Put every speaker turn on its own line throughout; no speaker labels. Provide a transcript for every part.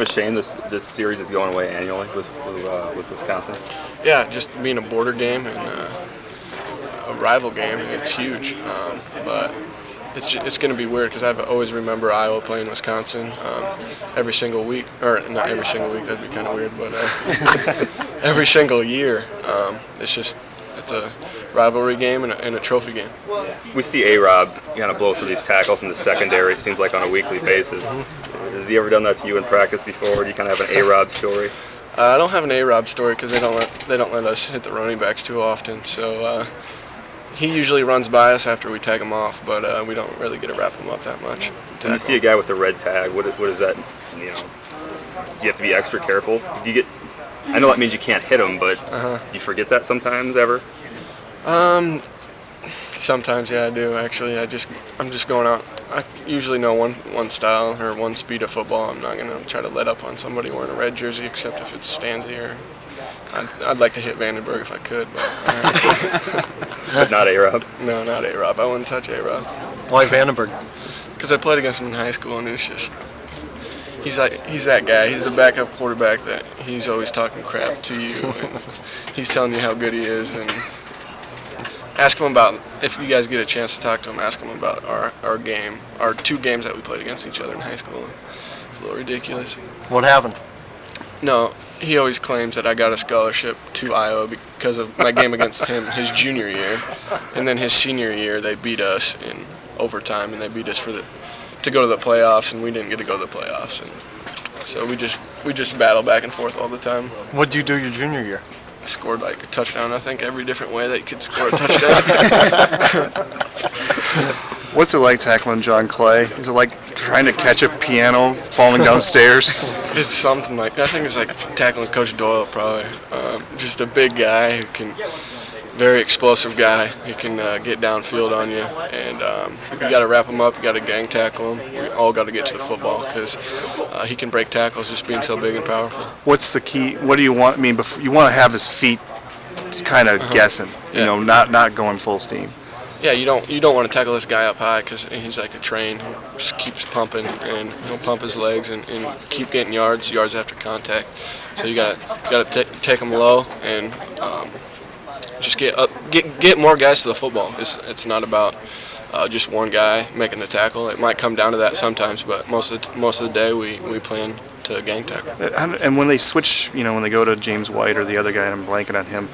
A shame this series is going away annually with Wisconsin.
Yeah, just being a border game and a rival game, it's huge. But it's going to be weird because I always remember Iowa playing Wisconsin every single week, or not every single week. That'd be kind of weird, but every single year. It's a rivalry game and a trophy game.
We see A-Rob kind of blow through these tackles in the secondary. It seems like on a weekly basis. Has he ever done that to you in practice before? Do you kind of have an A-Rob story?
I don't have an A-Rob story because they don't let us hit the running backs too often. So he usually runs by us after we tag him off, but we don't really get to wrap him up that much.
When you see a guy with the red tag, what is that? Do you have to be extra careful? Do you get? I know that means you can't hit him, but do you forget that sometimes ever?
Sometimes, yeah, I do actually. I'm just going out. I usually know one style or one speed of football. I'm not gonna try to let up on somebody wearing a red jersey, except if it's Stanzi or. I'd like to hit Vandenberg if I could, but
But not A-Rob.
No, not A-Rob. I wouldn't touch A-Rob.
Why Vandenberg?
Because I played against him in high school, and it's just he's that guy. He's the backup quarterback that he's always talking crap to you, and he's telling you how good he is. And ask him about, if you guys get a chance to talk to him, ask him about our game, our 2 games that we played against each other in high school. It's a little ridiculous.
What happened?
No, he always claims that I got a scholarship to Iowa because of my game against him his junior year, and then his senior year they beat us in overtime, and they beat us to go to the playoffs, and we didn't get to go to the playoffs, and so we just battle back and forth all the time.
What did you do your junior year?
I scored like a touchdown, I think, every different way that you could score a touchdown.
What's it like tackling John Clay? Is it like trying to catch a piano falling downstairs?
It's something like, I think it's like tackling Coach Doyle probably. Just a big guy who can, very explosive guy. He can get downfield on you, and you got to wrap him up. You got to gang tackle him. We all got to get to the football because he can break tackles just being so big and powerful.
What's the key? What do you want? I mean, you want to have his feet kind of guessing, you know, not going full steam.
Yeah, you don't want to tackle this guy up high because he's like a train. He just keeps pumping, and he'll pump his legs and keep getting yards after contact. So you gotta take him low and just get more guys to the football. It's not about just one guy making the tackle. It might come down to that sometimes, but most of the day we plan to gang tackle.
And when they switch, you know, when they go to James White or the other guy, and I'm blanking on him.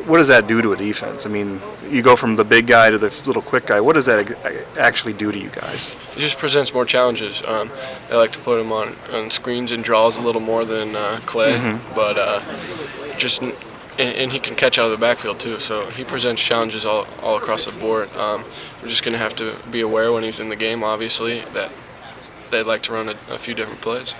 What does that do to a defense? I mean, you go from the big guy to the little quick guy. What does that actually do to you guys?
It just presents more challenges. They like to put him on screens and draws a little more than Clay, but and he can catch out of the backfield too. So he presents challenges all across the board. We're just going to have to be aware when he's in the game, obviously, that they'd like to run a few different plays.